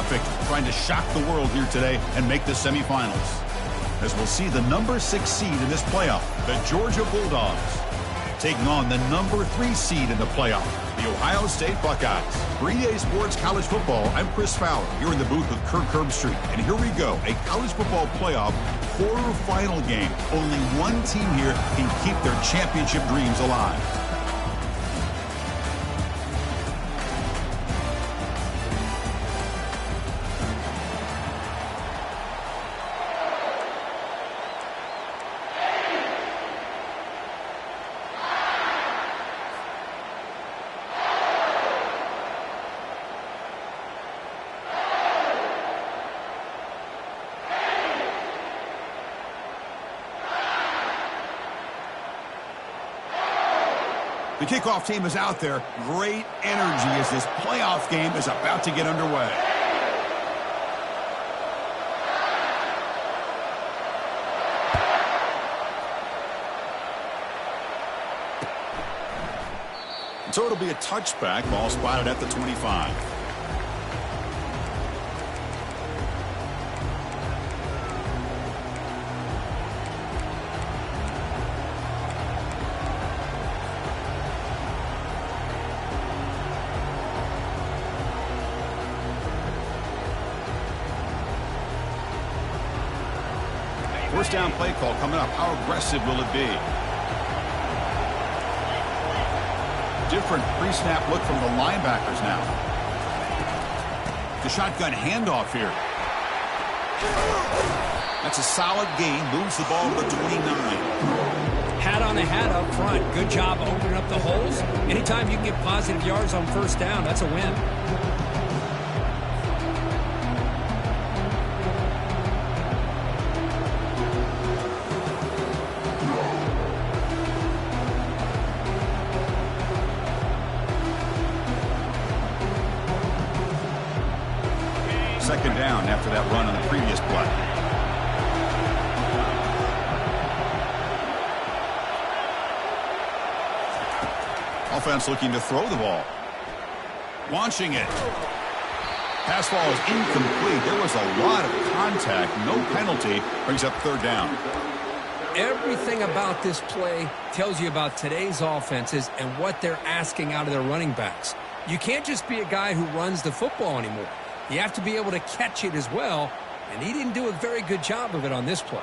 perfect, trying to shock the world here today and make the semifinals. As we'll see the number 6 seed in this playoff, the Georgia Bulldogs, taking on the number 3 seed in the playoff, the Ohio State Buckeyes. For EA Sports College Football, I'm Chris Fowler, here in the booth with Kirk Herbstreit. And here we go, a college football playoff quarterfinal game. Only one team here can keep their championship dreams alive. The kickoff team is out there. Great energy as this playoff game is about to get underway. So it'll be a touchback, ball spotted at the 25. First down play call coming up. How aggressive will it be? Different pre-snap look from the linebackers now. The shotgun handoff here. That's a solid gain. Moves the ball to the 29. Hat on the hat up front. Good job opening up the holes. Anytime you can get positive yards on first down, that's a win. Second down after that run on the previous play. Offense looking to throw the ball. Launching it. Pass ball is incomplete. There was a lot of contact. No penalty. Brings up third down. Everything about this play tells you about today's offenses and what they're asking out of their running backs. You can't just be a guy who runs the football anymore. You have to be able to catch it as well, and he didn't do a very good job of it on this play.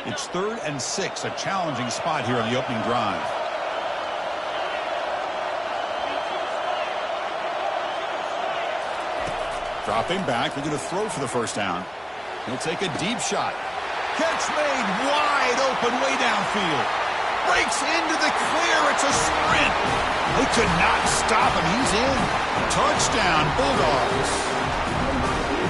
It's 3rd and 6, a challenging spot here on the opening drive. Dropping back, looking to throw for the first down. He'll take a deep shot. Catch made, wide open, way downfield. Breaks into the clear. It's a sprint. They could not stop him. He's in. Touchdown, Bulldogs.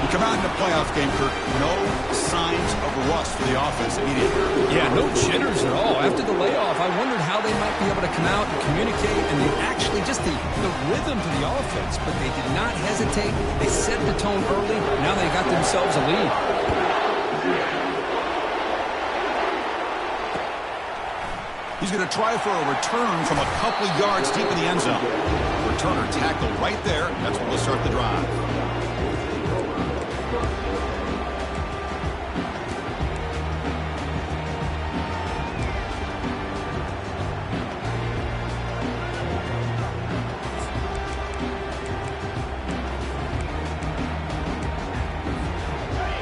You come out in the playoff game, Kirk, no signs of rust for the offense immediately. Yeah, no jitters at all. After the layoff, I wondered how they might be able to come out and communicate, and they actually just the rhythm to the offense, but they did not hesitate. They set the tone early. Now they got themselves a lead. He's going to try for a return from a couple of yards deep in the end zone. Returner tackled right there. That's what will start the drive.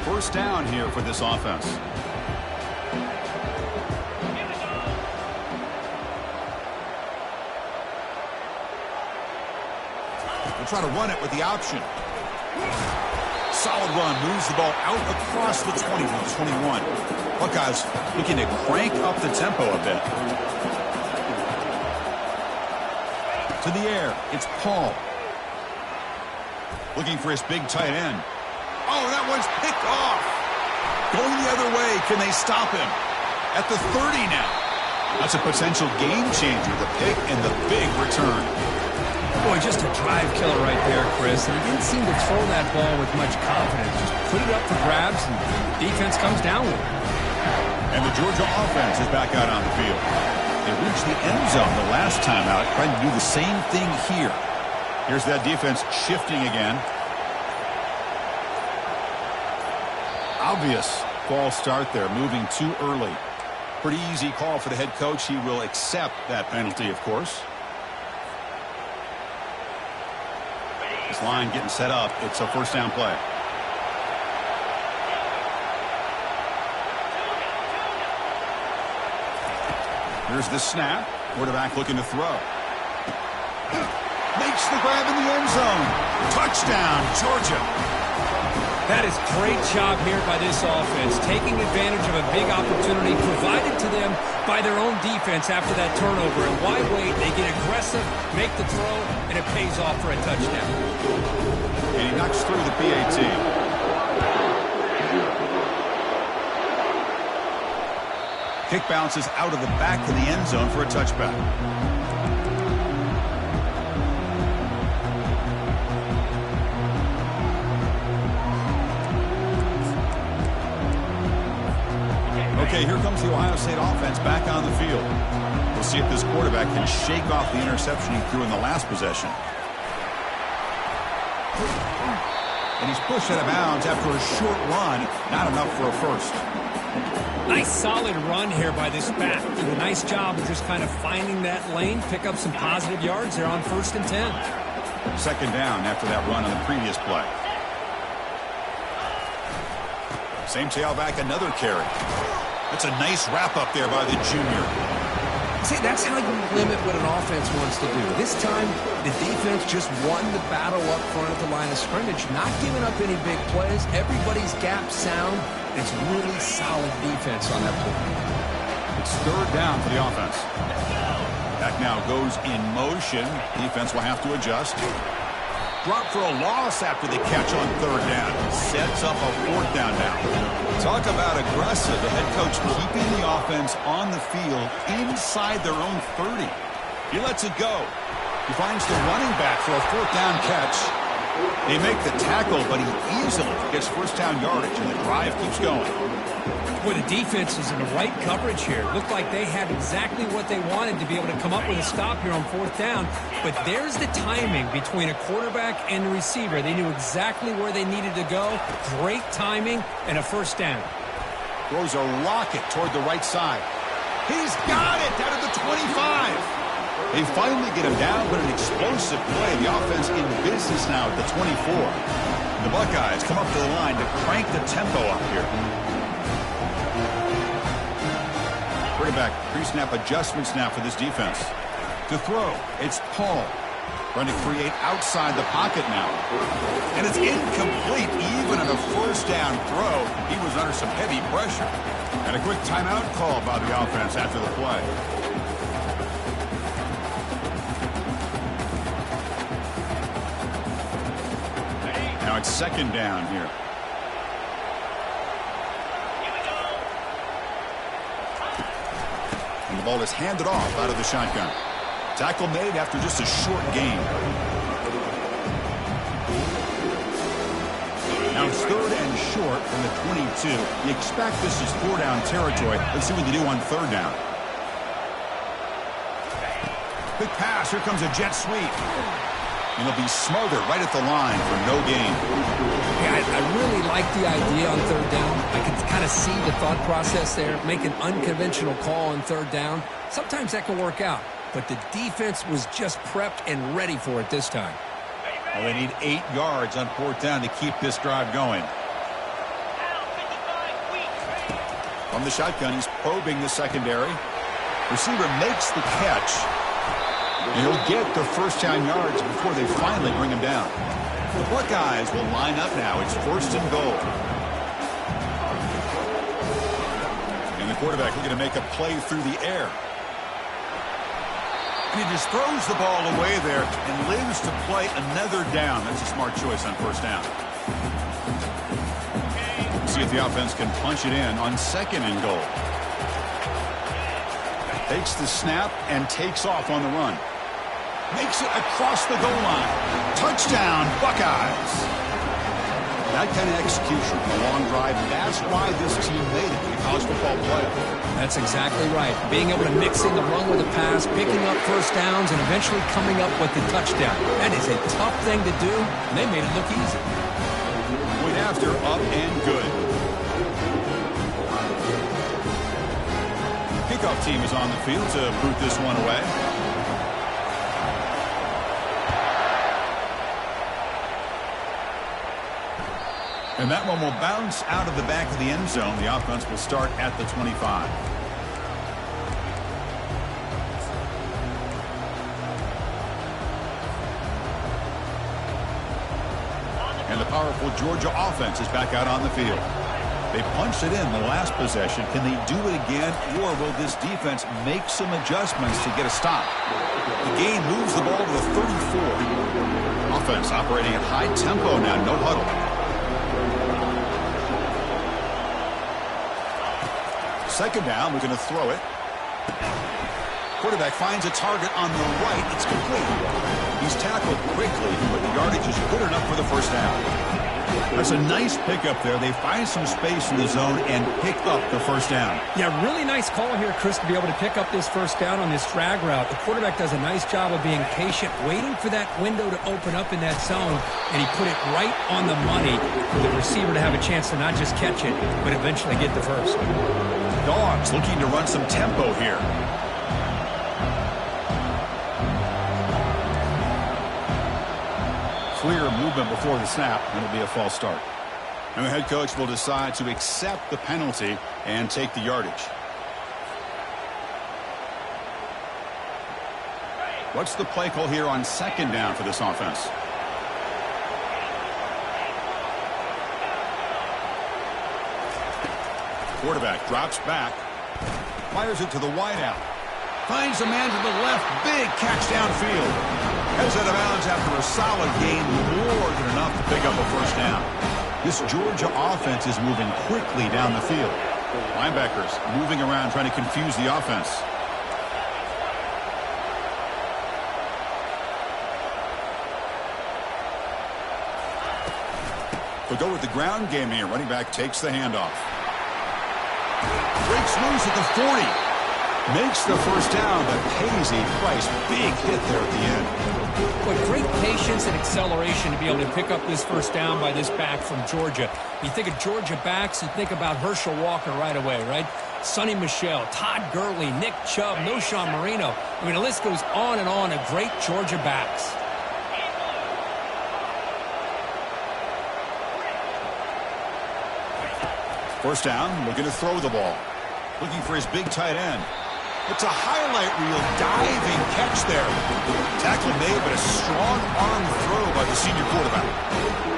First down here for this offense. Try to run it with the option. Solid run. Moves the ball out across the 20 from the 21. Buckeyes looking to crank up the tempo a bit. To the air. It's Paul. Looking for his big tight end. Oh, that one's picked off. Going the other way. Can they stop him? At the 30 now. That's a potential game changer. The pick and the big return. Boy, just a drive killer right there, Chris. And he didn't seem to throw that ball with much confidence. Just put it up for grabs, and the defense comes down with it. And the Georgia offense is back out on the field. They reached the end zone the last time out, trying to do the same thing here. Here's that defense shifting again. Obvious false start there, moving too early. Pretty easy call for the head coach. He will accept that penalty, of course. This line getting set up. It's a first down play. Here's the snap. Quarterback looking to throw. Makes the grab in the end zone. Touchdown, Georgia. That is great job here by this offense, taking advantage of a big opportunity provided to them by their own defense after that turnover. And why wait? They get aggressive, make the throw, and it pays off for a touchdown. And he knocks through the PAT. Kick bounces out of the back of the end zone for a touchback. Okay, here comes the Ohio State offense back on the field. We'll see if this quarterback can shake off the interception he threw in the last possession. And he's pushed out of bounds after a short run. Not enough for a first. Nice solid run here by this back. Did a nice job of just kind of finding that lane, pick up some positive yards there on 1st and 10. Second down after that run on the previous play. Same tailback, another carry. That's a nice wrap up there by the junior. See, that's how you limit what an offense wants to do. This time, the defense just won the battle up front at the line of scrimmage, not giving up any big plays. Everybody's gap sound. It's really solid defense on that play. It's third down for the offense. Back now goes in motion. Defense will have to adjust. Drop for a loss after the catch on third down. Sets up a fourth down now. Talk about aggressive. The head coach keeping the offense on the field inside their own 30. He lets it go. He finds the running back for a fourth down catch. They make the tackle, but he easily gets first down yardage, and the drive keeps going. Boy, the defense is in the right coverage here. Looked like they had exactly what they wanted to be able to come up with a stop here on fourth down. But there's the timing between a quarterback and the receiver. They knew exactly where they needed to go. Great timing and a first down. Throws a rocket toward the right side. He's got it down at the 25. They finally get him down, but an explosive play. The offense in business now at the 24. The Buckeyes come up to the line to crank the tempo up here. Quarterback pre-snap adjustments now for this defense. To throw, it's Paul. Trying to create outside the pocket now. And it's incomplete. Even on a first down throw, he was under some heavy pressure. And a quick timeout call by the offense after the play. Now it's second down here. And the ball is handed off out of the shotgun. Tackle made after just a short gain. Now it's third and short from the 22. You expect this is four down territory. Let's see what they do on third down. Quick pass. Here comes a jet sweep. And they'll be smothered right at the line for no gain. Yeah, I really like the idea on third down. I can kind of see the thought process there. Make an unconventional call on third down. Sometimes that can work out. But the defense was just prepped and ready for it this time. Well, they need 8 yards on fourth down to keep this drive going. From the shotgun, he's probing the secondary. Receiver makes the catch. And he'll get the first down yards before they finally bring him down. The Buckeyes will line up now. It's first and goal. And the quarterback looking to make a play through the air. And he just throws the ball away there and lives to play another down. That's a smart choice on first down. See if the offense can punch it in on second and goal. Takes the snap and takes off on the run. Makes it across the goal line. Touchdown, Buckeyes. That kind of execution, a long drive, that's why this team made it in the college football playoff. That's exactly right. Being able to mix in the run with a pass, picking up first downs, and eventually coming up with the touchdown. That is a tough thing to do, and they made it look easy. Point after, up and good. Kickoff team is on the field to boot this one away. And that one will bounce out of the back of the end zone. The offense will start at the 25. And the powerful Georgia offense is back out on the field. They punched it in the last possession. Can they do it again, or will this defense make some adjustments to get a stop? The game moves the ball to the 34. Offense operating at high tempo now, no huddle. Second down, we're going to throw it. Quarterback finds a target on the right. It's complete. He's tackled quickly, but the yardage is good enough for the first down. That's a nice pickup there. They find some space in the zone and pick up the first down. Yeah, really nice call here, Chris, to be able to pick up this first down on this drag route. The quarterback does a nice job of being patient, waiting for that window to open up in that zone, and he put it right on the money for the receiver to have a chance to not just catch it, but eventually get the first. Dogs looking to run some tempo here. Clear movement before the snap, and it'll be a false start. And the head coach will decide to accept the penalty and take the yardage. What's the play call here on second down for this offense? Quarterback drops back, fires it to the wideout, finds a man to the left, big catch downfield. Heads out of bounds after a solid gain, more than enough to pick up a first down. This Georgia offense is moving quickly down the field. Linebackers moving around trying to confuse the offense. They'll go with the ground game here. Running back takes the handoff. Breaks loose at the 40. Makes the first down, but pays a price. Big hit there at the end. Boy, great patience and acceleration to be able to pick up this first down by this back from Georgia. You think of Georgia backs, you think about Herschel Walker right away, right? Sonny Michel, Todd Gurley, Nick Chubb, Noshawn Marino. I mean, the list goes on and on of great Georgia backs. First down, looking to throw the ball. Looking for his big tight end. It's a highlight reel diving catch there. Tackle made, but a strong arm throw by the senior quarterback.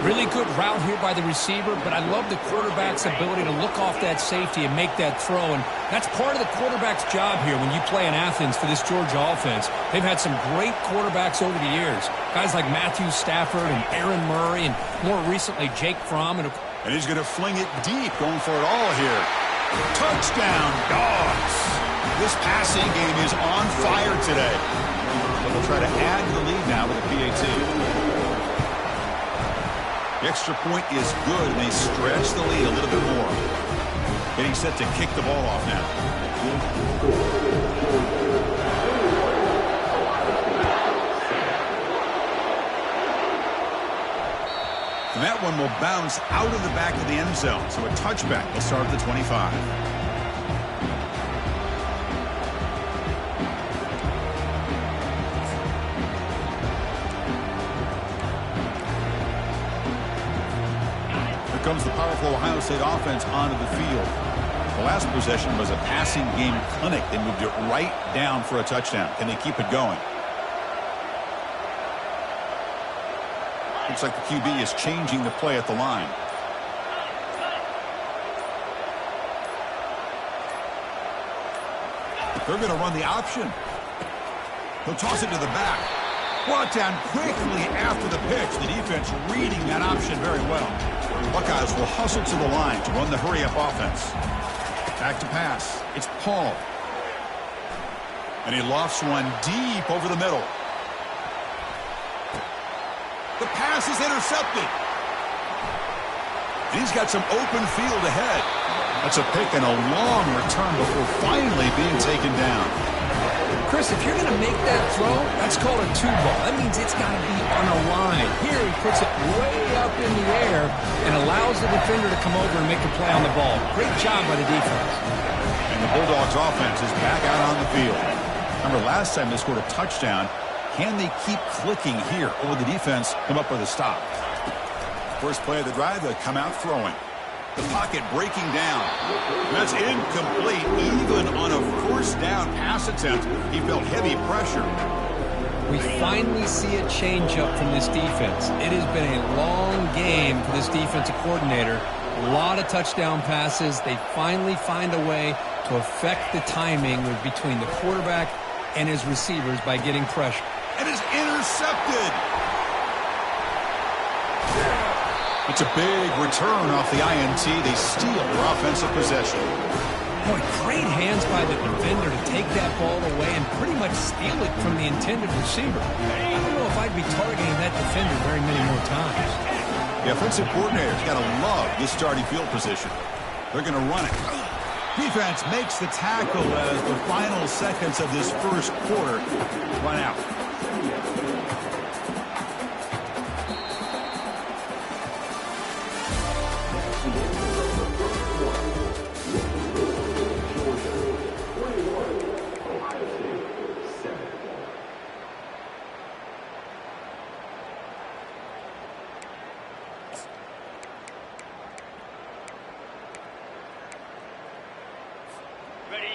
Really good route here by the receiver, but I love the quarterback's ability to look off that safety and make that throw. And that's part of the quarterback's job here when you play in Athens for this Georgia offense. They've had some great quarterbacks over the years. Guys like Matthew Stafford and Aaron Murray, and more recently Jake Fromm. And he's going to fling it deep, going for it all here. Touchdown, Dogs. This passing game is on fire today. But they'll try to add to the lead now with a PAT. The extra point is good, and they stretch the lead a little bit more. Getting set to kick the ball off now. And that one will bounce out of the back of the end zone. So a touchback will start at the 25. Here comes the powerful Ohio State offense onto the field. The last possession was a passing game clinic. They moved it right down for a touchdown. Can they keep it going? Looks like the QB is changing the play at the line. They're going to run the option. He'll toss it to the back. Brought down quickly after the pitch. The defense reading that option very well. Buckeyes will hustle to the line to run the hurry-up offense. Back to pass. It's Paul. And he lofts one deep over the middle. The pass is intercepted. And he's got some open field ahead. That's a pick and a long return before finally being taken down. Chris, if you're going to make that throw, that's called a two ball. That means it's got to be on a line. Here he puts it way up in the air and allows the defender to come over and make a play on the ball. Great job by the defense. And the Bulldogs offense is back out on the field. Remember last time they scored a touchdown. Can they keep clicking here, or will the defense come up with a stop? First play of the drive, they'll come out throwing. The pocket breaking down. That's incomplete. Even on a first down pass attempt, he felt heavy pressure. We finally see a change-up from this defense. It has been a long game for this defensive coordinator. A lot of touchdown passes. They finally find a way to affect the timing between the quarterback and his receivers by getting pressure. And is intercepted. It's a big return off the INT. They steal their offensive possession. Boy, great hands by the defender to take that ball away and pretty much steal it from the intended receiver. I don't know if I'd be targeting that defender very many more times. The offensive coordinator's got to love this starting field position. They're going to run it. Defense makes the tackle as the final seconds of this first quarter run out.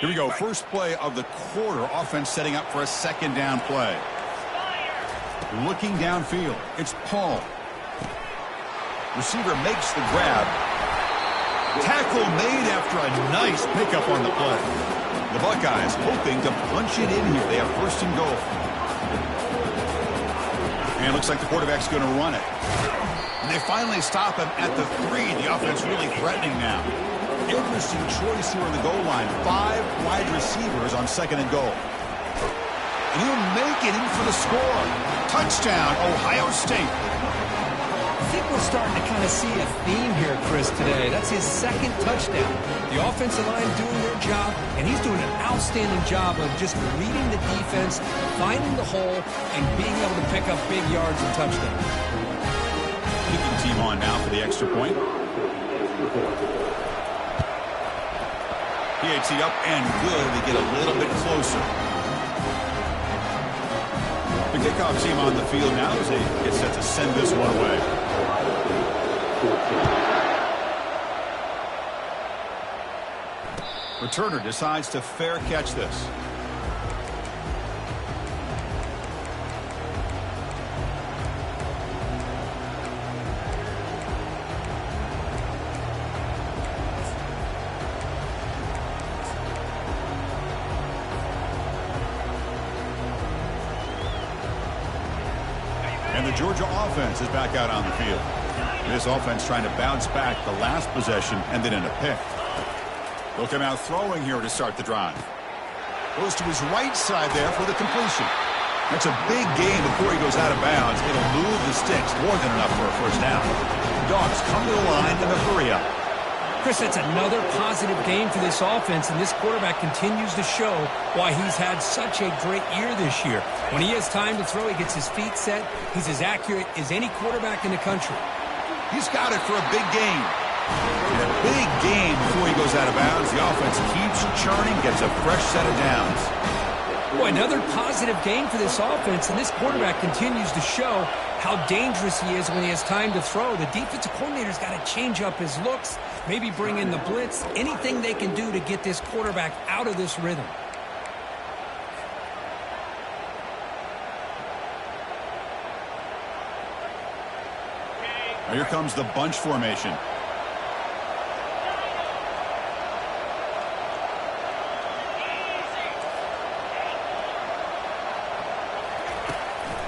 Here we go. First play of the quarter. Offense setting up for a second down play. Looking downfield. It's Paul. Receiver makes the grab. Tackle made after a nice pickup on the play. The Buckeyes hoping to punch it in here. They have first and goal. And it looks like the quarterback's going to run it. And they finally stop him at the 3. The offense really threatening now. Interesting choice here on the goal line. 5 wide receivers on second and goal. And he'll make it in for the score. Touchdown, Ohio State. I think we're starting to kind of see a theme here, Chris, today. That's his second touchdown. The offensive line doing their job, and he's doing an outstanding job of just reading the defense, finding the hole, and being able to pick up big yards and touchdowns. Kicking team on now for the extra point. PAT up and good. They get a little bit closer. The kickoff team on the field now as they get set to send this one away. Returner decides to fair catch this. And the Georgia offense is back out on the field. This offense trying to bounce back the last possession and then in a pick. They'll come out throwing here to start the drive. Goes to his right side there for the completion. That's a big gain before he goes out of bounds. It'll move the sticks more than enough for a first down. Dogs come to the line in a hurry up. Chris, that's another positive game for this offense, and this quarterback continues to show why he's had such a great year this year. When he has time to throw, he gets his feet set. He's as accurate as any quarterback in the country. He's got it for a big game. And a big game before he goes out of bounds. The offense keeps churning, gets a fresh set of downs. Boy, another positive game for this offense, and this quarterback continues to show how dangerous he is when he has time to throw. The defensive coordinator's got to change up his looks, maybe bring in the blitz, anything they can do to get this quarterback out of this rhythm. Now here comes the bunch formation.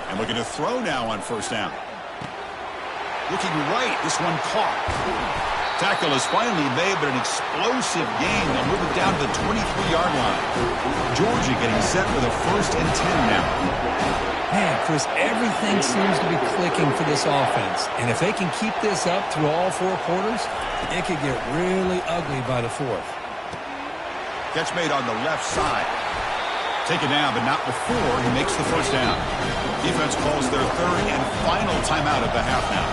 And looking to throw now on first down. Looking right, this one caught. Tackle is finally made, but an explosive gain. They'll move it down to the 23-yard line. Georgia getting set with a 1st and 10 now. Man, Chris, everything seems to be clicking for this offense. And if they can keep this up through all 4 quarters, it could get really ugly by the 4th. Catch made on the left side. Taken down, but not before he makes the first down. Defense calls their 3rd and final timeout of the half now.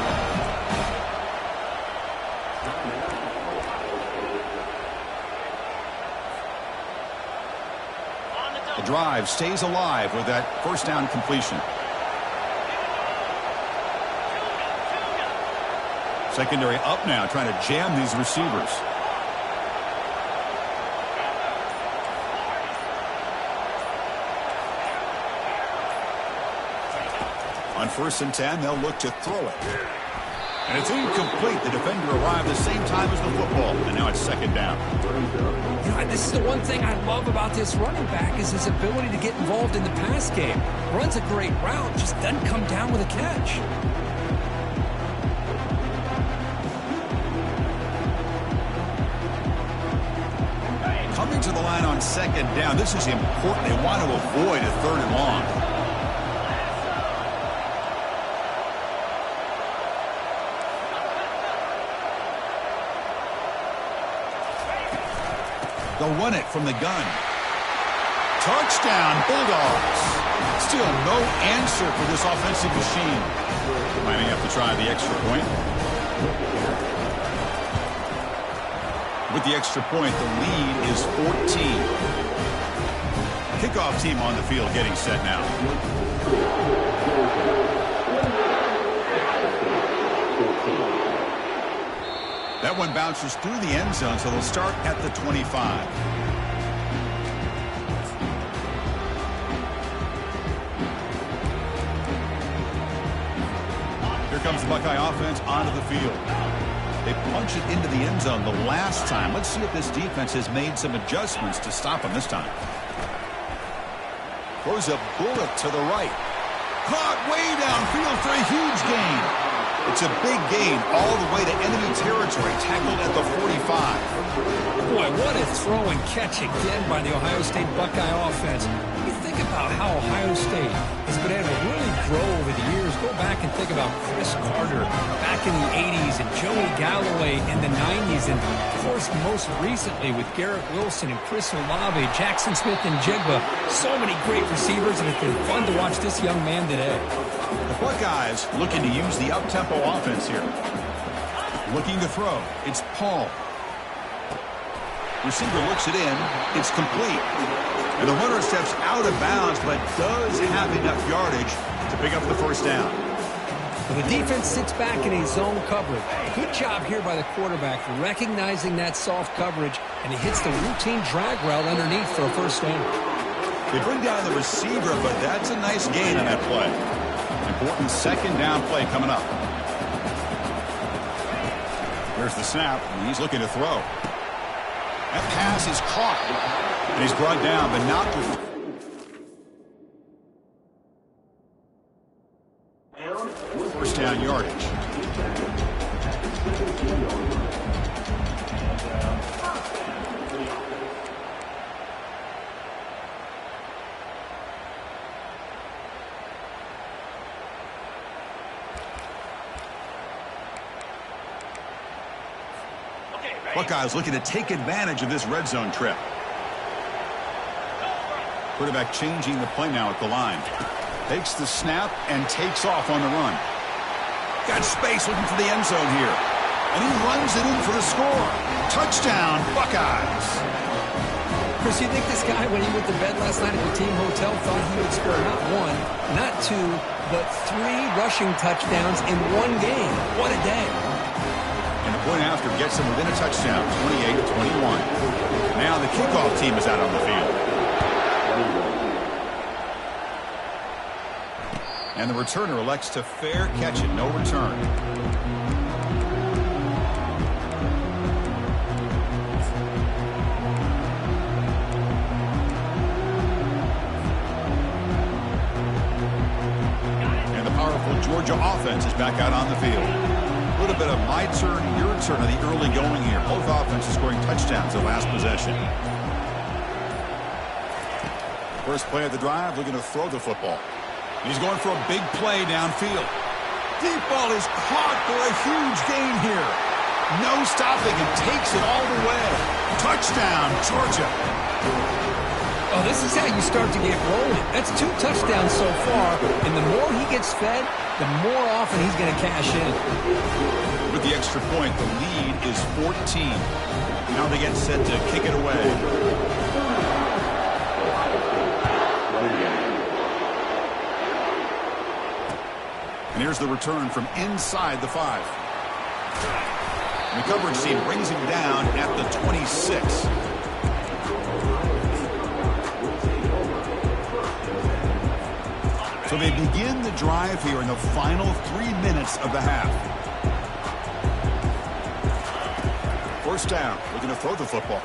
The drive stays alive with that first down completion. Secondary up now, trying to jam these receivers. On 1st and 10, they'll look to throw it. And it's incomplete. The defender arrived the same time as the football, and now it's 2nd down. You know, this is the one thing I love about this running back is his ability to get involved in the pass game. Runs a great route, just doesn't come down with a catch. Coming to the line on 2nd down. This is important. They want to avoid a 3rd and long. They'll run it from the gun. Touchdown, Bulldogs. Still no answer for this offensive machine. Might have to try the extra point. With the extra point, the lead is 14. Kickoff team on the field getting set now. That one bounces through the end zone, so they'll start at the 25. Here comes the Buckeye offense onto the field. They punch it into the end zone the last time. Let's see if this defense has made some adjustments to stop them this time. Throws a bullet to the right. Caught way downfield for a huge gain. It's a big gain all the way to enemy territory, tackled at the 45. Boy, what a throw and catch again by the Ohio State Buckeye offense. You think about how Ohio State has been able to really grow over the years. Go back and think about Chris Carter back in the 80s and Joey Galloway in the 90s. And, of course, most recently with Garrett Wilson and Chris Olave, Jackson Smith and Jigba. So many great receivers, and it's been fun to watch this young man today. The Buckeyes looking to use the up-tempo offense here. Looking to throw. It's Paul. Receiver looks it in. It's complete. And the runner steps out of bounds, but does have enough yardage to pick up the first down. Well, the defense sits back in a zone coverage. Good job here by the quarterback recognizing that soft coverage, and he hits the routine drag route underneath for a first down. They bring down the receiver, but that's a nice gain on that play. Important 2nd down play coming up. Here's the snap, and he's looking to throw. That pass is caught, and he's brought down, but not with first down yardage. Buckeyes looking to take advantage of this red zone trip. Quarterback changing the play now at the line. Takes the snap and takes off on the run. Got space looking for the end zone here. And he runs it in for the score. Touchdown, Buckeyes. Chris, you think this guy, when he went to bed last night at the team hotel, thought he would score not 1, not 2, but 3 rushing touchdowns in one game? What a day. And the point after gets them within a touchdown, 28-21. Now the kickoff team is out on the field. And the returner elects to fair catch it, no return. And the powerful Georgia offense is back out on the field. A little bit of my turn, your turn on the early going here. Both offenses scoring touchdowns the last possession. First play of the drive, looking to throw the football. He's going for a big play downfield. Deep ball is caught for a huge gain here. No stopping and takes it all the way. Touchdown, Georgia. Oh, this is how you start to get rolling. That's 2 touchdowns so far, and the more he gets fed, the more often he's going to cash in. With the extra point, the lead is 14. Now they get set to kick it away. And here's the return from inside the 5. And the coverage team brings him down at the 26. So they begin the drive here in the final 3 minutes of the half. First down, looking to throw the football.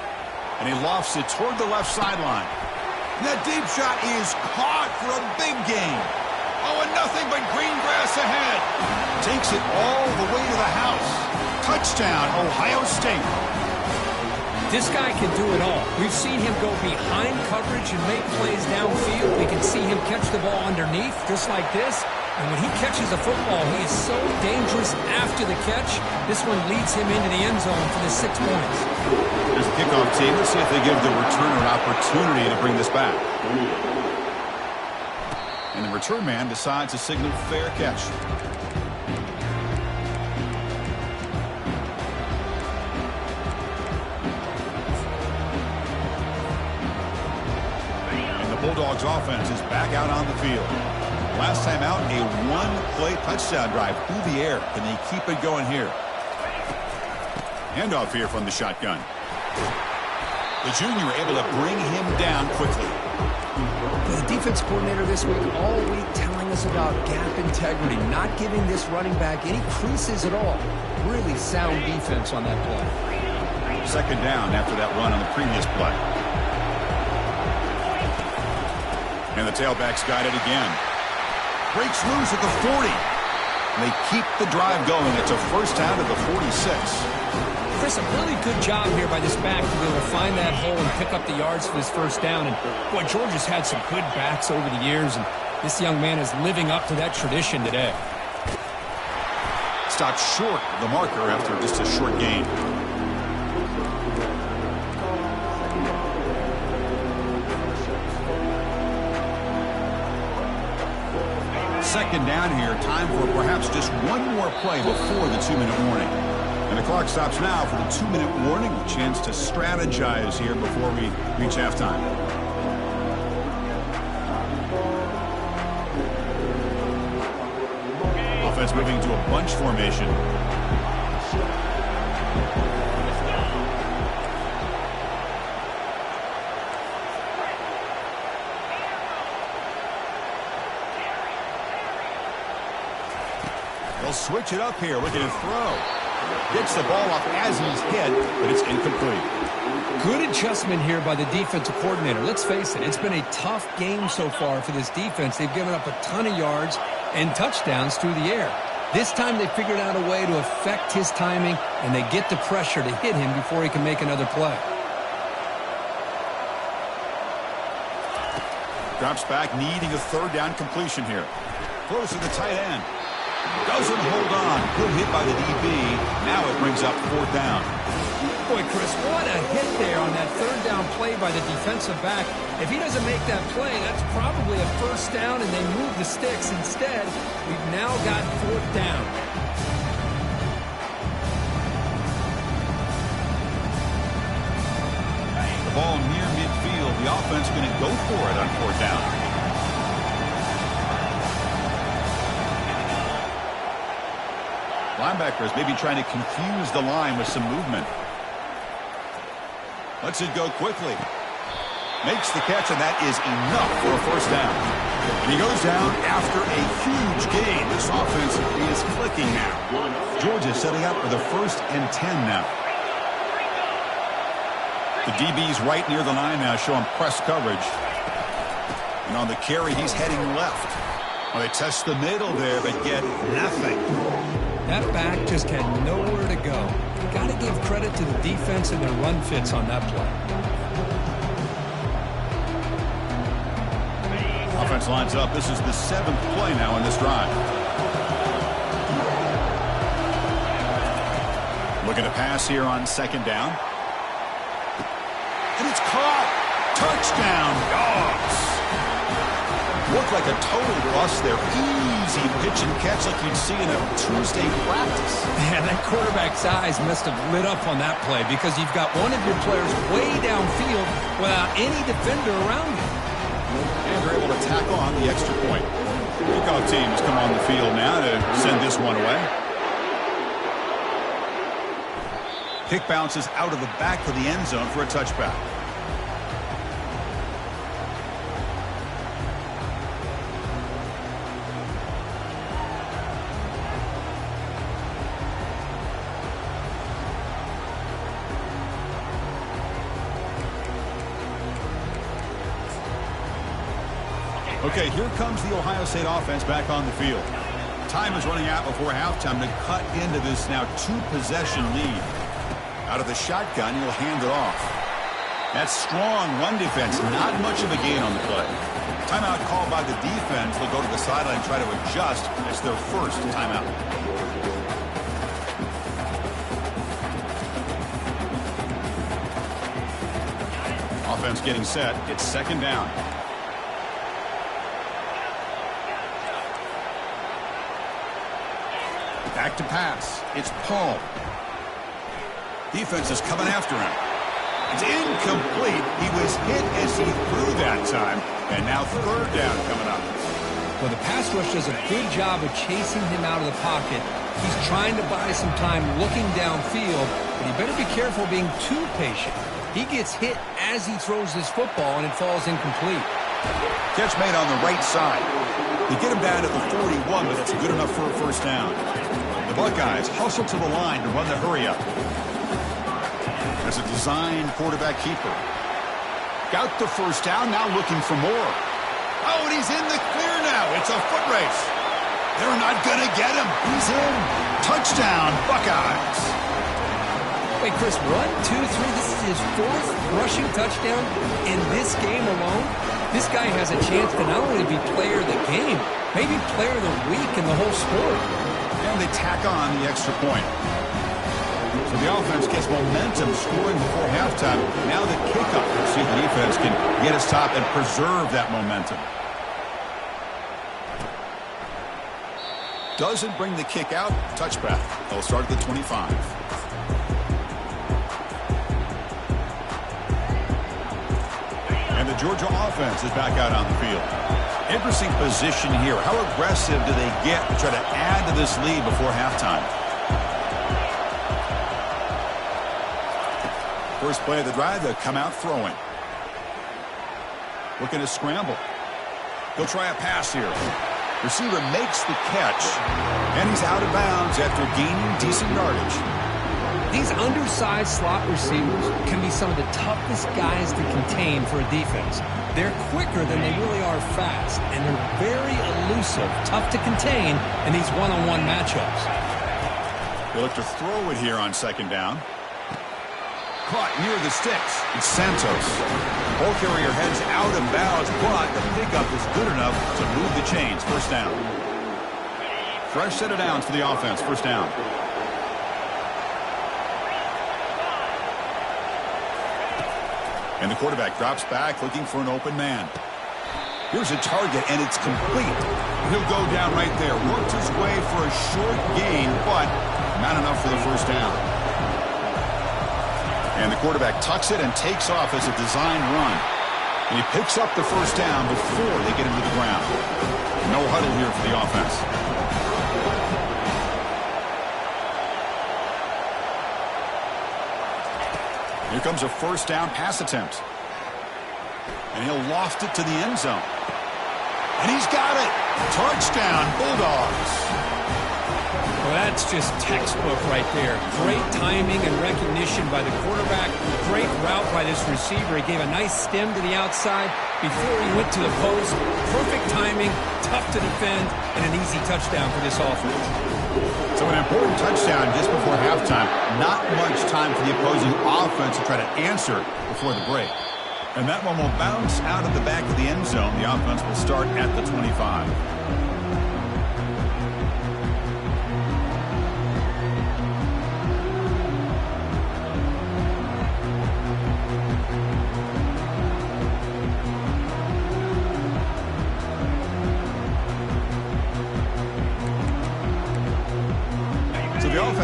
And he lofts it toward the left sideline. And that deep shot is caught for a big gain. Oh, and nothing but green grass ahead. Takes it all the way to the house. Touchdown, Ohio State. This guy can do it all. We've seen him go behind coverage and make plays downfield. We can see him catch the ball underneath, just like this. And when he catches a football, he is so dangerous after the catch. This one leads him into the end zone for the 6 points. There's a kickoff team. Let's see if they give the returner an opportunity to bring this back. And the return man decides to signal fair catch. And the Bulldogs offense is back out on the field. Last time out, a 1-play touchdown drive through the air. Can they keep it going here? Handoff here from the shotgun. The junior able to bring him down quickly. The defense coordinator this week, all week, telling us about gap integrity, not giving this running back any creases at all. Really sound defense on that play. Second down after that run on the previous play. And the tailback's got it again. Breaks loose at the 40. And they keep the drive going. It's a first down to the 46. Chris, a really good job here by this back to be able to find that hole and pick up the yards for this first down. And, boy, Georgia's had some good backs over the years, and this young man is living up to that tradition today. Stopped short of the marker after just a short gain. Second down here, time for perhaps just one more play before the 2-minute warning. And the clock stops now for the 2-minute warning. A chance to strategize here before we reach halftime. Offense moving to a bunch formation. They'll switch it up here, looking to throw. Gets the ball off as he's hit, but it's incomplete. Good adjustment here by the defensive coordinator. Let's face it, it's been a tough game so far for this defense. They've given up a ton of yards and touchdowns through the air. This time they figured out a way to affect his timing, and they get the pressure to hit him before he can make another play. Drops back, needing a third down completion here. Close to the tight end. Doesn't hold on. Good hit by the DB. Now it brings up fourth down. Boy, Chris, what a hit there on that third down play by the defensive back. If he doesn't make that play, that's probably a first down, and they move the sticks. Instead, we've now got fourth down. The ball near midfield. The offense going to go for it on fourth down. Linebackers maybe trying to confuse the line with some movement. Lets it go quickly. Makes the catch, and that is enough for a first down. And he goes down after a huge gain. This offense is clicking now. Georgia setting up for the 1st and 10 now. The DB's right near the line now, showing press coverage. And on the carry, he's heading left. Well, they test the middle there, but get nothing. That back just had nowhere to go. Got to give credit to the defense and their run fits on that play. Offense lines up. This is the 7th play now in this drive. Looking to pass here on 2nd down. And it's caught. Touchdown, Dogs. Looked like a total bust there. Easy pitch and catch like you'd see in a Tuesday practice. Man, that quarterback's eyes must have lit up on that play because you've got one of your players way downfield without any defender around you. And they're able to tack on the extra point. Kickoff team has come on the field now to send this one away. Kick bounces out of the back of the end zone for a touchback. Okay, here comes the Ohio State offense back on the field. Time is running out before halftime to cut into this now 2-possession lead. Out of the shotgun, he'll hand it off. That strong run defense, not much of a gain on the play. Timeout called by the defense. They'll go to the sideline and try to adjust. It's their first timeout. Offense getting set. It's 2nd down. Back to pass. It's Paul. Defense is coming after him. It's incomplete. He was hit as he threw that time. And now 3rd down coming up. Well, the pass rush does a good job of chasing him out of the pocket. He's trying to buy some time looking downfield, but he better be careful being too patient. He gets hit as he throws this football, and it falls incomplete. Catch made on the right side. They get him down at the 41, but that's good enough for a 1st down. The Buckeyes hustle to the line to run the hurry-up. As a design quarterback keeper. Got the 1st down, now looking for more. Oh, and he's in the clear now. It's a foot race. They're not going to get him. He's in. Touchdown, Buckeyes. Wait, Chris, 1, 2, 3. This is his 4th rushing touchdown in this game alone. This guy has a chance to not only be player of the game, maybe player of the week in the whole sport. And they tack on the extra point. So the offense gets momentum scoring before halftime. Now the kickoff. Let's see if the defense can get a stop and preserve that momentum. Doesn't bring the kick out. Touchback. They'll start at the 25. And the Georgia offense is back out on the field. Interesting position here. How aggressive do they get to try to add to this lead before halftime? First play of the drive, they'll come out throwing. Looking to scramble. He'll try a pass here. Receiver makes the catch, and he's out of bounds after gaining decent yardage. These undersized slot receivers can be some of the toughest guys to contain for a defense. They're quicker than they really are fast, and they're very elusive, tough to contain in these one-on-one matchups. They look to throw it here on 2nd down. Caught near the sticks. It's Santos. Ball carrier heads out of bounds, but the pickup is good enough to move the chains. 1st down. Fresh set of downs for the offense. 1st down. And the quarterback drops back looking for an open man. Here's a target, and it's complete. He'll go down right there. Worked his way for a short gain, but not enough for the 1st down. And the quarterback tucks it and takes off as a design run. And he picks up the 1st down before they get him to the ground. No huddle here for the offense. Here comes a 1st down pass attempt. And he'll loft it to the end zone. And he's got it. Touchdown, Bulldogs. Well, that's just textbook right there. Great timing and recognition by the quarterback. Great route by this receiver. He gave a nice stem to the outside before he went to the post. Perfect timing, tough to defend, and an easy touchdown for this offense. So an important touchdown just before halftime. Not much time for the opposing offense to try to answer before the break. And that one will bounce out of the back of the end zone. The offense will start at the 25.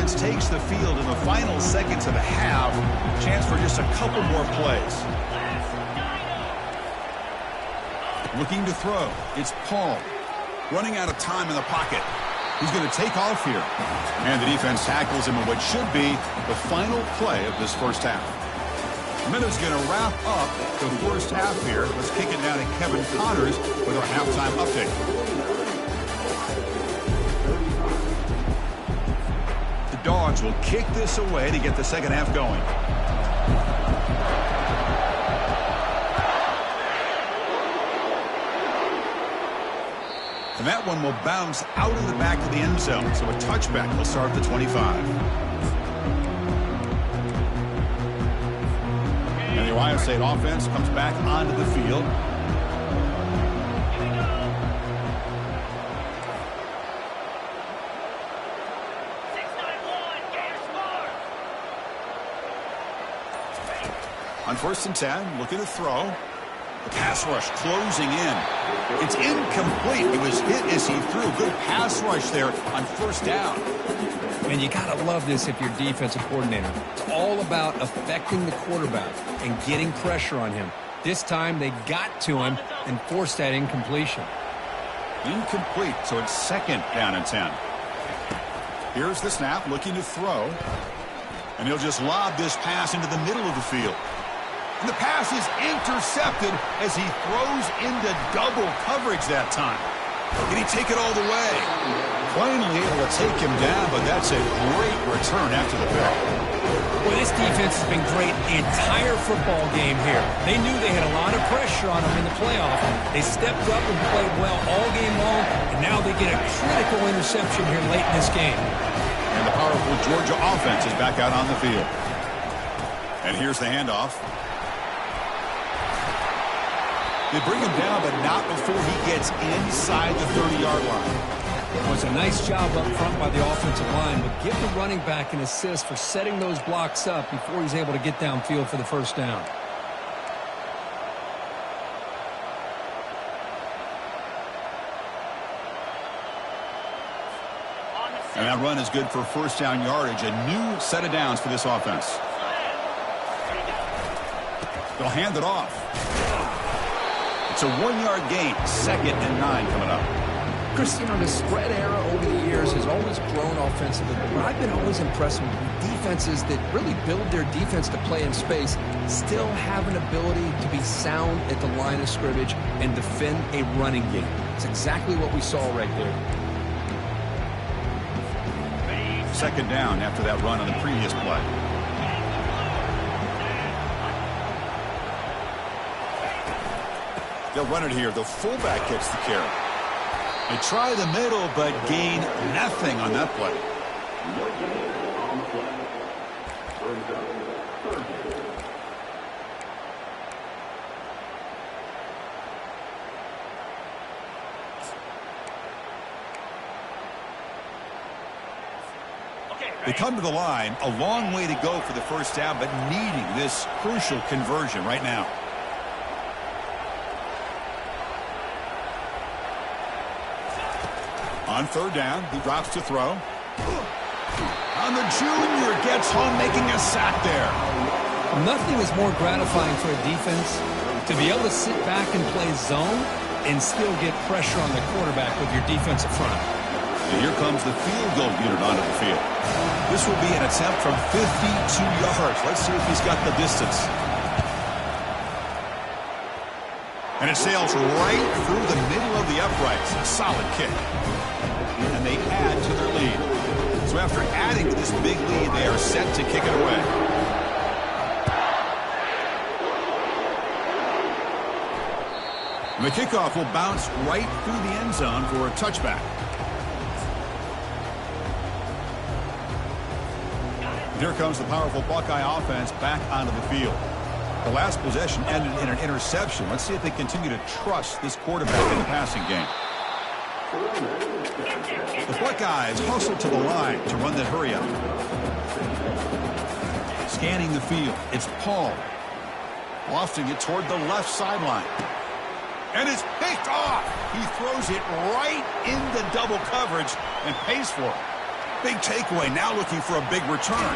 Takes the field in the final seconds of the half. Chance for just a couple more plays. Looking to throw. It's Paul. Running out of time in the pocket. He's going to take off here. And the defense tackles him in what should be the final play of this first half. Minutes going to wrap up the first half here. Let's kick it down to Kevin Connors with our halftime update. Dogs will kick this away to get the second half going. And that one will bounce out of the back of the end zone, so a touchback will start at the 25. And the Ohio State offense comes back onto the field. On 1st and 10, looking to throw. The pass rush closing in. It's incomplete. He was hit as he threw. Good pass rush there on 1st down. And you got to love this if you're defensive coordinator. It's all about affecting the quarterback and getting pressure on him. This time they got to him and forced that incompletion. Incomplete, so it's 2nd down and 10. Here's the snap, looking to throw. And he'll just lob this pass into the middle of the field. And the pass is intercepted as he throws into double coverage that time. Can he take it all the way? Plainly able to take him down, but that's a great return after the pick. Well, this defense has been great the entire football game here. They knew they had a lot of pressure on them in the playoff. They stepped up and played well all game long, and now they get a critical interception here late in this game. And the powerful Georgia offense is back out on the field. And here's the handoff. They bring him down, but not before he gets inside the 30-yard line. It was a nice job up front by the offensive line, but give the running back an assist for setting those blocks up before he's able to get downfield for the first down. And that run is good for 1st down yardage. A new set of downs for this offense. They'll hand it off. It's a 1-yard gain. 2nd and 9 coming up. Chris, you know, the spread era over the years has always grown offensively, but what I've been always impressed with defenses that really build their defense to play in space still have an ability to be sound at the line of scrimmage and defend a running game. It's exactly what we saw right there. 2nd down after that run on the previous play. They'll run it here. The fullback gets the carry. They try the middle, but gain nothing on that play. They come to the line, a long way to go for the first down, but needing this crucial conversion right now. On 3rd down, he drops to throw. And the junior gets home, making a sack there. Nothing is more gratifying for a defense to be able to sit back and play zone and still get pressure on the quarterback with your defensive front. And here comes the field goal unit onto the field. This will be an attempt from 52 yards. Let's see if he's got the distance. And it sails right through the middle of the uprights. A solid kick. And they add to their lead. So after adding to this big lead, they are set to kick it away. And the kickoff will bounce right through the end zone for a touchback. Here comes the powerful Buckeye offense back onto the field. The last possession ended in an interception. Let's see if they continue to trust this quarterback in the passing game. The Buckeyes hustle to the line to run that hurry up. Scanning the field. It's Paul. Lofting it toward the left sideline. And it's picked off. He throws it right into double coverage and pays for it. Big takeaway. Now looking for a big return.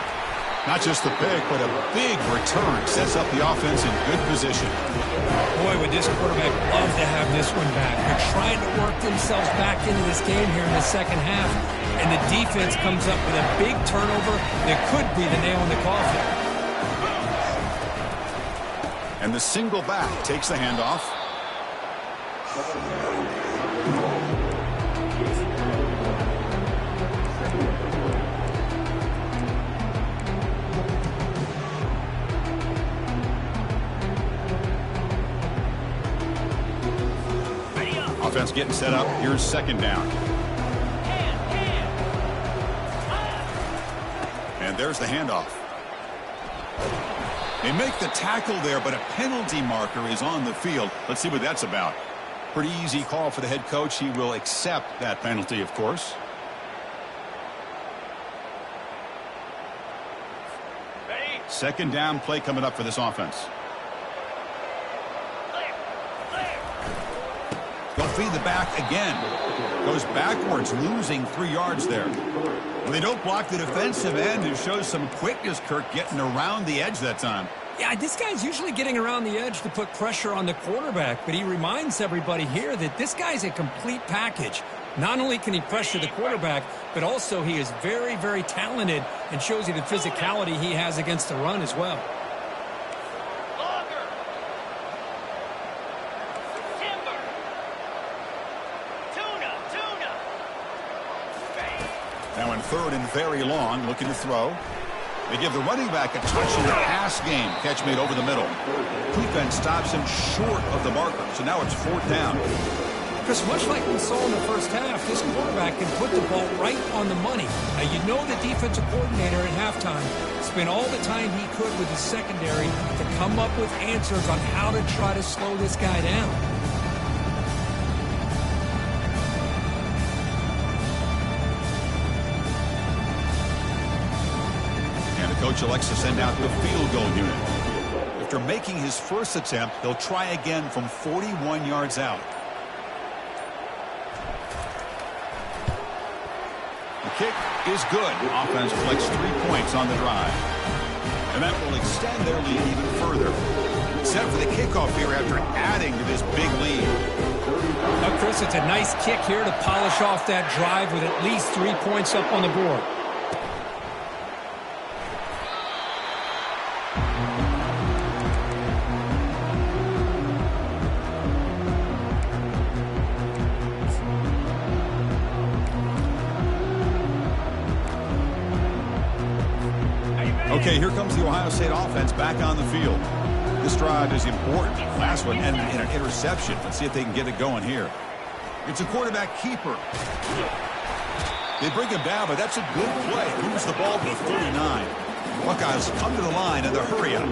Not just the pick, but a big return. Sets up the offense in good position. Boy, would this quarterback love to have this one back. They're trying to work themselves back into this game here in the second half. And the defense comes up with a big turnover that could be the nail in the coffin. And the single back takes the handoff. Offense getting set up. Here's second down. And there's the handoff. They make the tackle there, but a penalty marker is on the field. Let's see what that's about. Pretty easy call for the head coach. He will accept that penalty, of course. Ready? Second down play coming up for this offense. They'll feed the back again. Goes backwards, losing 3 yards there. Well, they don't block the defensive end, who shows some quickness, Kirk, getting around the edge that time. Yeah, this guy's usually getting around the edge to put pressure on the quarterback, but he reminds everybody here that this guy's a complete package. Not only can he pressure the quarterback, but also he is very, very talented and shows you the physicality he has against the run as well. Now in third and very long, looking to throw. They give the running back a touch in the pass game. Catch made over the middle. Defense stops him short of the marker, so now it's fourth down. Chris, much like we saw in the first half, this quarterback can put the ball right on the money. Now, you know the defensive coordinator at halftime spent all the time he could with his secondary to come up with answers on how to try to slow this guy down. Coach elects to send out the field goal unit. After making his first attempt, they'll try again from 41 yards out. The kick is good. Offense collects 3 points on the drive. And that will extend their lead even further. Set for the kickoff here after adding to this big lead. Now, Chris, it's a nice kick here to polish off that drive with at least 3 points up on the board. Okay, here comes the Ohio State offense back on the field. This drive is important. Last one ended in an interception. Let's see if they can get it going here. It's a quarterback keeper. They bring him down, but that's a good play. Moves the ball to 39. Buckeyes come to the line in the hurry up.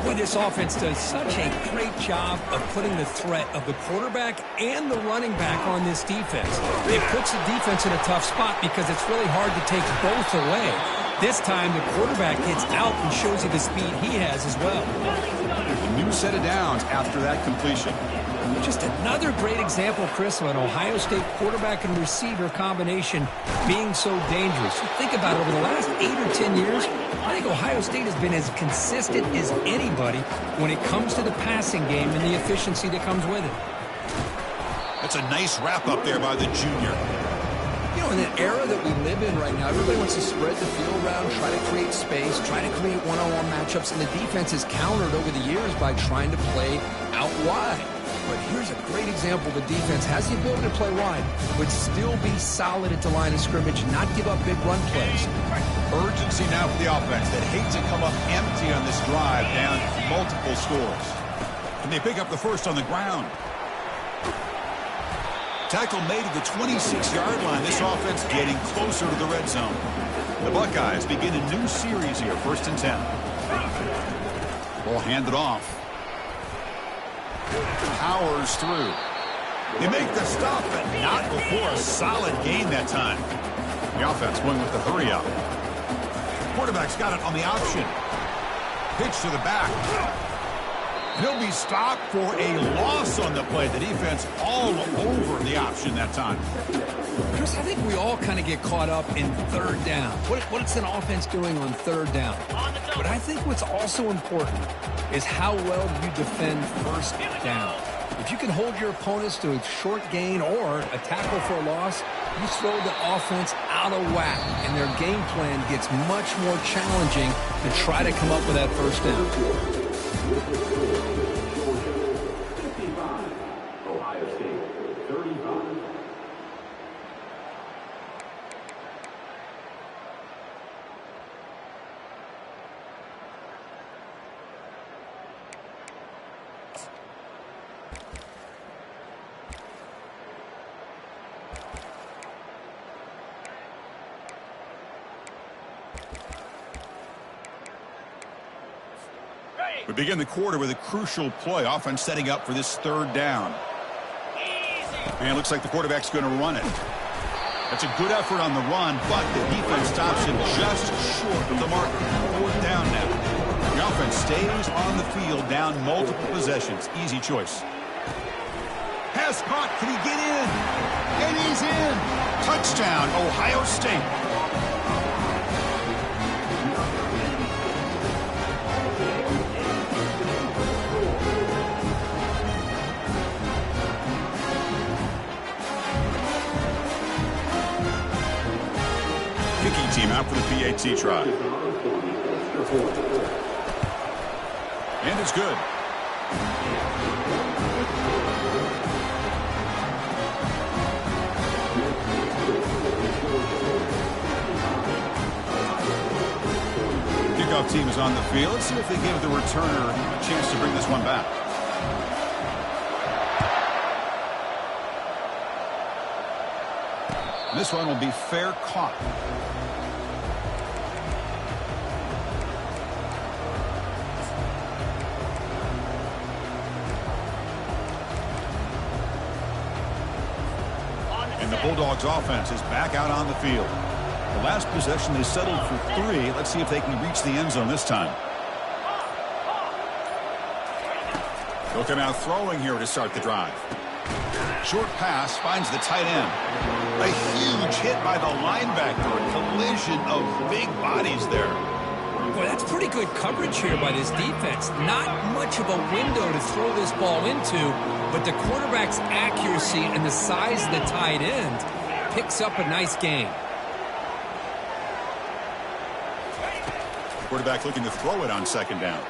Boy, this offense does such a great job of putting the threat of the quarterback and the running back on this defense. It puts the defense in a tough spot because it's really hard to take both away. This time, the quarterback gets out and shows you the speed he has as well. A new set of downs after that completion. Just another great example, Chris, of an Ohio State quarterback and receiver combination being so dangerous. You think about it, over the last 8 or 10 years, I think Ohio State has been as consistent as anybody when it comes to the passing game and the efficiency that comes with it. That's a nice wrap up there by the junior. You know, in an era that we live in right now, everybody wants to spread the field around, try to create space, try to create one-on-one matchups, and the defense has countered over the years by trying to play out wide. But here's a great example. The defense has the ability to play wide, but still be solid at the line of scrimmage, not give up big run plays. Urgency now for the offense that hates to come up empty on this drive, down multiple scores. And they pick up the first on the ground. Tackle made at the 26-yard line. This offense getting closer to the red zone. The Buckeyes begin a new series here, 1st and 10. Ball handed off. Powers through. They make the stop, but not before a solid gain that time. The offense going with the hurry up. Quarterback's got it on the option. Pitch to the back. And he'll be stopped for a loss on the play. The defense all over the option that time. Chris, I think we all kind of get caught up in third down. What's an offense doing on third down? But I think what's also important is how well you defend first down. If you can hold your opponents to a short gain or a tackle for a loss, you throw the offense out of whack, and their game plan gets much more challenging to try to come up with that first down. We begin the quarter with a crucial play. Offense setting up for this third down. And it looks like the quarterback's going to run it. That's a good effort on the run, but the defense stops him just short of the marker. Fourth down now. The offense stays on the field, down multiple possessions. Easy choice. Pass caught. Can he get in? And he's in. Touchdown, Ohio State. Team out for the PAT try. And it's good. Kickoff team is on the field. Let's see if they give the returner a chance to bring this one back. This one will be fair caught. The Bulldogs offense is back out on the field. The last possession they settled for 3. Let's see if they can reach the end zone this time. They'll come out throwing here to start the drive. Short pass finds the tight end. A huge hit by the linebacker. A collision of big bodies there. Boy, that's pretty good coverage here by this defense. Not much of a window to throw this ball into, but the quarterback's accuracy and the size of the tight end picks up a nice gain. Quarterback looking to throw it on second down.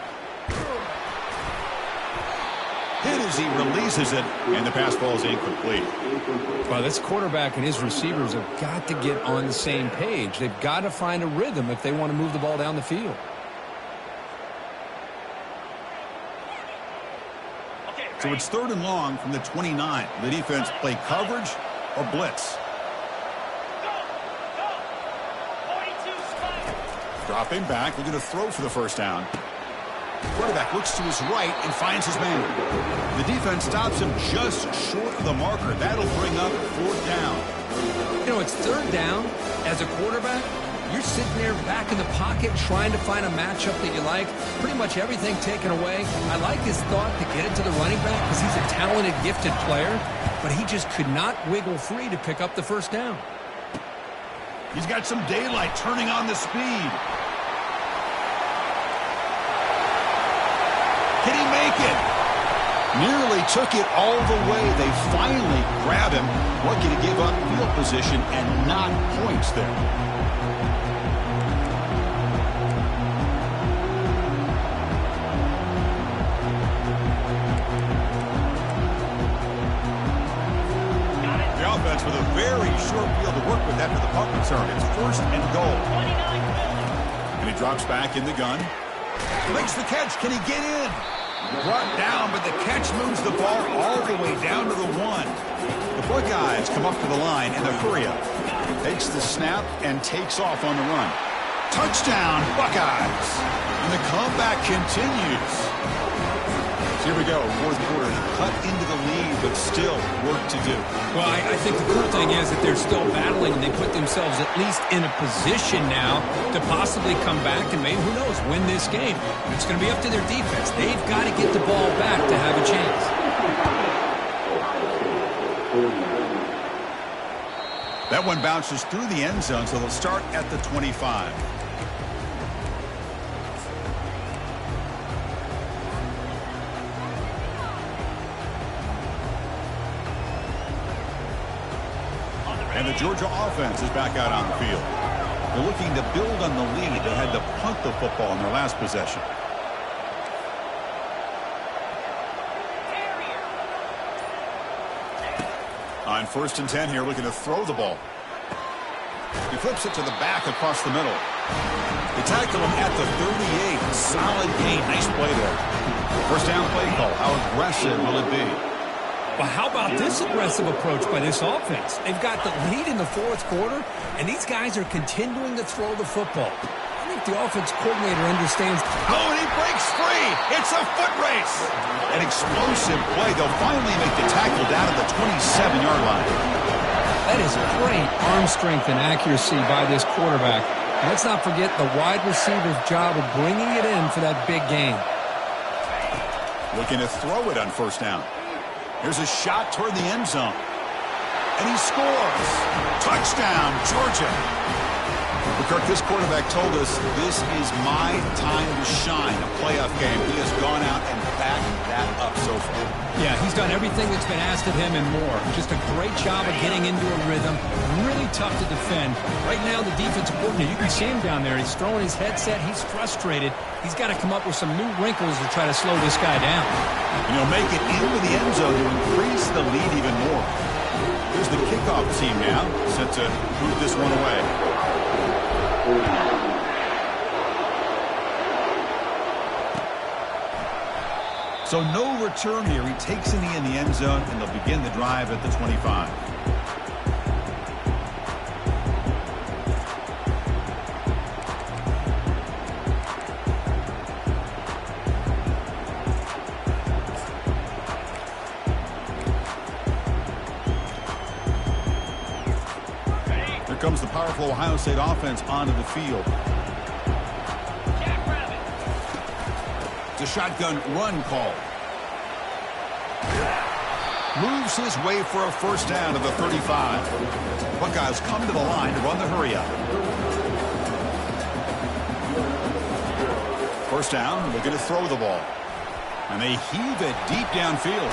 Hit as he releases it, and the pass ball is incomplete. Well, this quarterback and his receivers have got to get on the same page. They've got to find a rhythm if they want to move the ball down the field. So it's 3rd and long from the 29. The defense play coverage or blitz. Dropping back, looking to throw for the first down. Quarterback looks to his right and finds his man. The defense stops him just short of the marker. That'll bring up 4th down. You know, it's 3rd down. As a quarterback, you're sitting there back in the pocket trying to find a matchup that you like. Pretty much everything taken away. I like his thought to get it to the running back because he's a talented, gifted player, but he just could not wiggle free to pick up the first down. He's got some daylight turning on the speed. Can he make it? Nearly took it all the way. They finally grab him. Lucky to give up field position and not points there. The offense with a very short field to work with after the punt return. It's 1st and goal. And he drops back in the gun. Makes the catch. Can he get in? Brought down, but the catch moves the ball all the way down to the 1. The Buckeyes come up to the line in the hurry up. Takes the snap and takes off on the run. Touchdown, Buckeyes. And the comeback continues. So here we go, fourth quarter. Cut into the lead, but still work to do. Well, I think the cool thing is that they're still battling, and they put themselves at least in a position now to possibly come back and maybe, who knows, win this game. It's going to be up to their defense. They've got to get the ball back to have a chance. That one bounces through the end zone, so they'll start at the 25. And the Georgia offense is back out on the field. They're looking to build on the lead. They had to punt the football in their last possession. On 1st and 10 here, looking to throw the ball. He flips it to the back across the middle. They tackle him at the 38. Solid gain. Nice play there. First down play call. How aggressive will it be? Well, how about this aggressive approach by this offense? They've got the lead in the fourth quarter, and these guys are continuing to throw the football. I think the offense coordinator understands. Oh, and he breaks free. It's a foot race. An explosive play. They'll finally make the tackle down at the 27-yard line. That is great arm strength and accuracy by this quarterback. And let's not forget the wide receiver's job of bringing it in for that big gain. Looking to throw it on 1st down. Here's a shot toward the end zone. And he scores. Touchdown, Georgia. Kirk, this quarterback told us this is my time to shine, a playoff game. He has gone out and backed that up so far. Yeah, he's done everything that's been asked of him and more. Just a great job of getting into a rhythm. Really tough to defend. Right now, the defensive coordinator, you can see him down there. He's throwing his headset. He's frustrated. He's got to come up with some new wrinkles to try to slow this guy down. And he'll make it into the end zone to increase the lead even more. Here's the kickoff team now, set to boot this one away. So no return here. He takes a knee in the end zone, and they'll begin the drive at the 25. Here comes the powerful Ohio State offense onto the field. The shotgun run call. Moves his way for a first down to the 35. Buckeyes come to the line to run the hurry up. First down, looking to throw the ball. And they heave it deep downfield.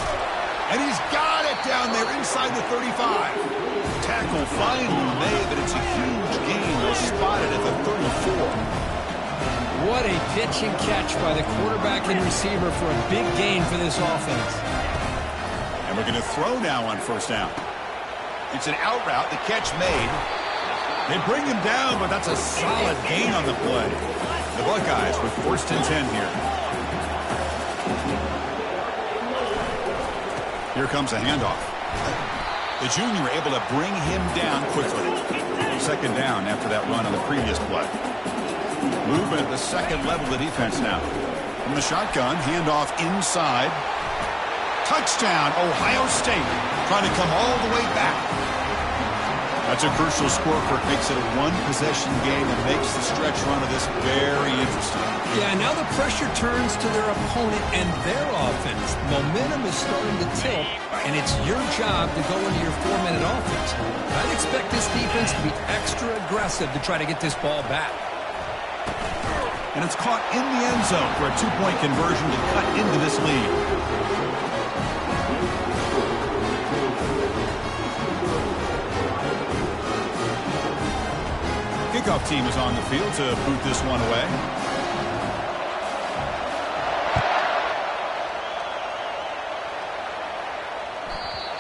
And he's got it down there inside the 35. Tackle finally made, but it's a huge gain. They'll spot it at the 34. What a pitch and catch by the quarterback and receiver for a big gain for this offense. And we're going to throw now on first down. It's an out route. The catch made. They bring him down, but that's a solid gain on the play. The Buckeyes with 1st and 10 here. Here comes a handoff. The junior able to bring him down quickly. 2nd down after that run on the previous play. Movement at the second level of the defense now. From the shotgun, handoff inside. Touchdown, Ohio State. Trying to come all the way back. That's a crucial score for it. Makes it a one-possession game and makes the stretch run of this very interesting. Yeah, now the pressure turns to their opponent and their offense. Momentum is starting to tilt, and it's your job to go into your 4-minute offense. I'd expect this defense to be extra aggressive to try to get this ball back. And it's caught in the end zone for a 2-point conversion to cut into this lead. Kickoff team is on the field to boot this one away.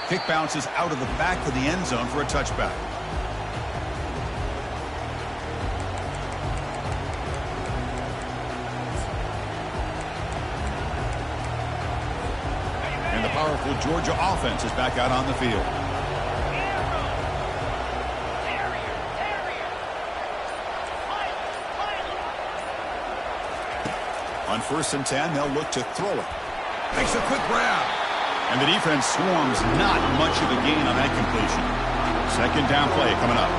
Kick bounces out of the back of the end zone for a touchback. And the powerful Georgia offense is back out on the field. On 1st and 10, they'll look to throw it. Makes a quick grab. And the defense swarms, not much of a gain on that completion. 2nd down play coming up.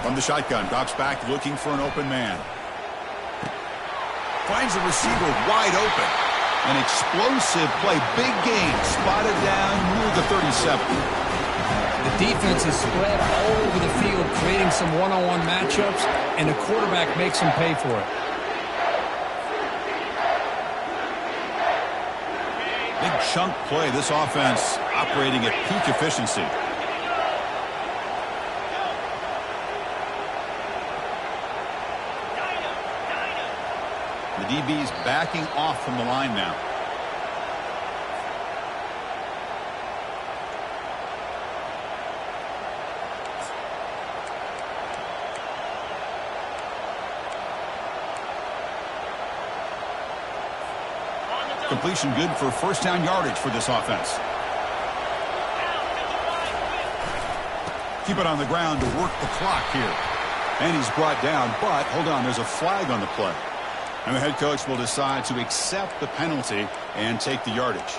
From the shotgun, drops back looking for an open man. Finds the receiver wide open. An explosive play, big gain, spotted down near the 37. The defense is spread all over the field, creating some one-on-one matchups, and the quarterback makes them pay for it. Big chunk play, this offense operating at peak efficiency. The DB's backing off from the line now. Completion good for 1st down yardage for this offense. Keep it on the ground to work the clock here. And he's brought down, but hold on, there's a flag on the play. And the head coach will decide to accept the penalty and take the yardage.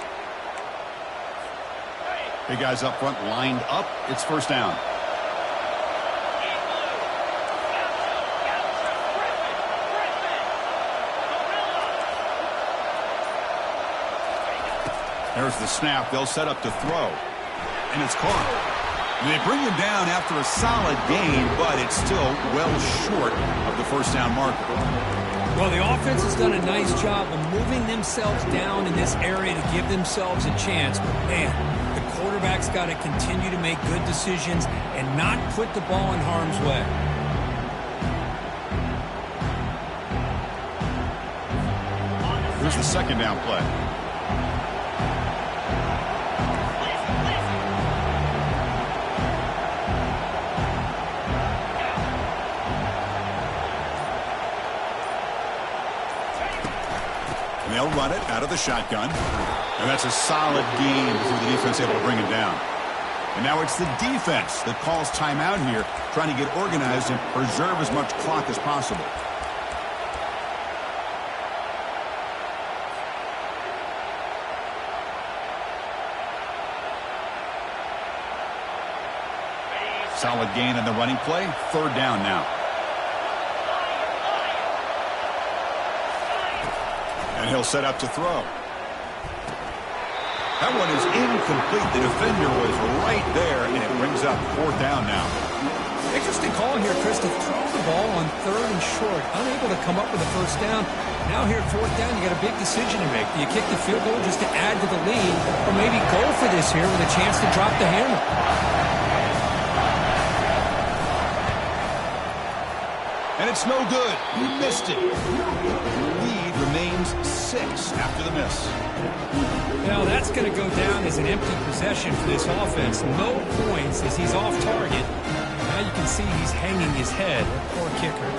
Big guys up front lined up. It's 1st down. There's the snap. They'll set up to throw. And it's caught. And they bring him down after a solid gain, but it's still well short of the 1st down marker. Well, the offense has done a nice job of moving themselves down in this area to give themselves a chance. But, man, the quarterback's got to continue to make good decisions and not put the ball in harm's way. Here's the 2nd down play. They'll run it out of the shotgun. And that's a solid gain before the defense able to bring him down. And now it's the defense that calls timeout here, trying to get organized and preserve as much clock as possible. Solid gain on the running play. 3rd down now. And he'll set up to throw. That one is incomplete. The defender was right there, and it brings up 4th down now. Interesting call here, Chris, to throw the ball on 3rd and short. Unable to come up with a 1st down. Now here at 4th down, you got a big decision to make. Do you kick the field goal just to add to the lead, or maybe go for this here with a chance to drop the hammer? And it's no good. He missed it. Lead remains 6 after the miss. Now that's going to go down as an empty possession for this offense. No points as he's off target. Now you can see he's hanging his head. Poor kicker.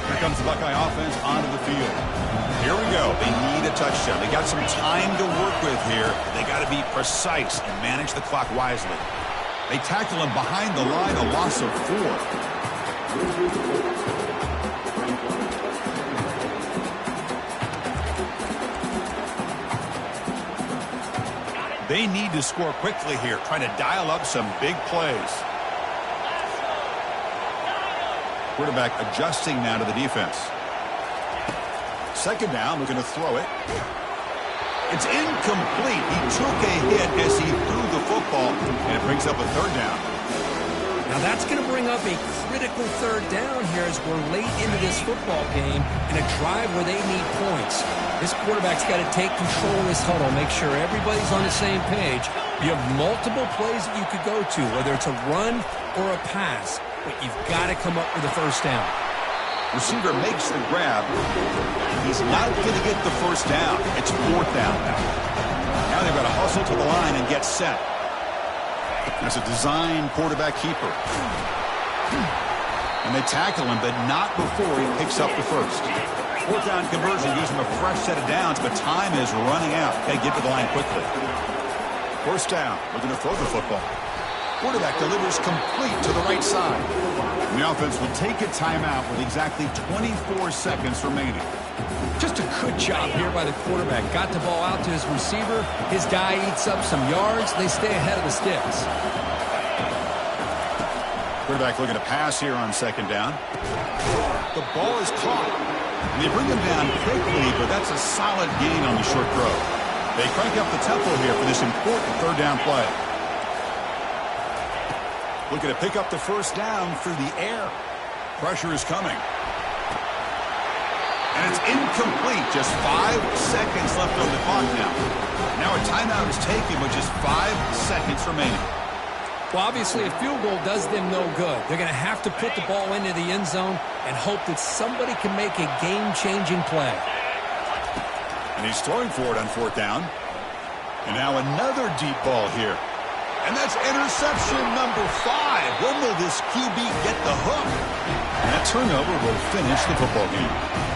Here comes the Buckeye offense onto the field. Here we go. They need a touchdown. They got some time to work with here. They got to be precise and manage the clock wisely. They tackle him behind the line, a loss of 4. They need to score quickly here, trying to dial up some big plays. Quarterback adjusting now to the defense. 2nd down, looking to throw it. It's incomplete. He took a hit as he threw the football, and it brings up a 3rd down. Now that's going to bring up a critical 3rd down here as we're late into this football game in a drive where they need points. This quarterback's got to take control of this huddle, make sure everybody's on the same page. You have multiple plays that you could go to, whether it's a run or a pass, but you've got to come up with a 1st down. Receiver makes the grab. He's not going to get the 1st down. It's 4th down now. Now they've got to hustle to the line and get set. There's a design quarterback keeper. And they tackle him, but not before he picks up the first. Fourth down conversion gives him a fresh set of downs, but time is running out. They get to the line quickly. First down, looking to throw the football. Quarterback delivers complete to the right side. And the offense will take a timeout with exactly 24 seconds remaining. Just a good job here by the quarterback. Got the ball out to his receiver. His guy eats up some yards. They stay ahead of the sticks. Quarterback looking to pass here on second down. The ball is caught. And they bring him down quickly, but that's a solid gain on the short throw. They crank up the tempo here for this important third down play. Looking to pick up the first down through the air. Pressure is coming. And it's incomplete. Just 5 seconds left on the clock now. Now a timeout is taken with just 5 seconds remaining. Well, obviously, a field goal does them no good. They're going to have to put the ball into the end zone and hope that somebody can make a game-changing play. And he's throwing for it on fourth down. And now another deep ball here. And that's interception number 5. When will this QB get the hook? And that turnover will finish the football game.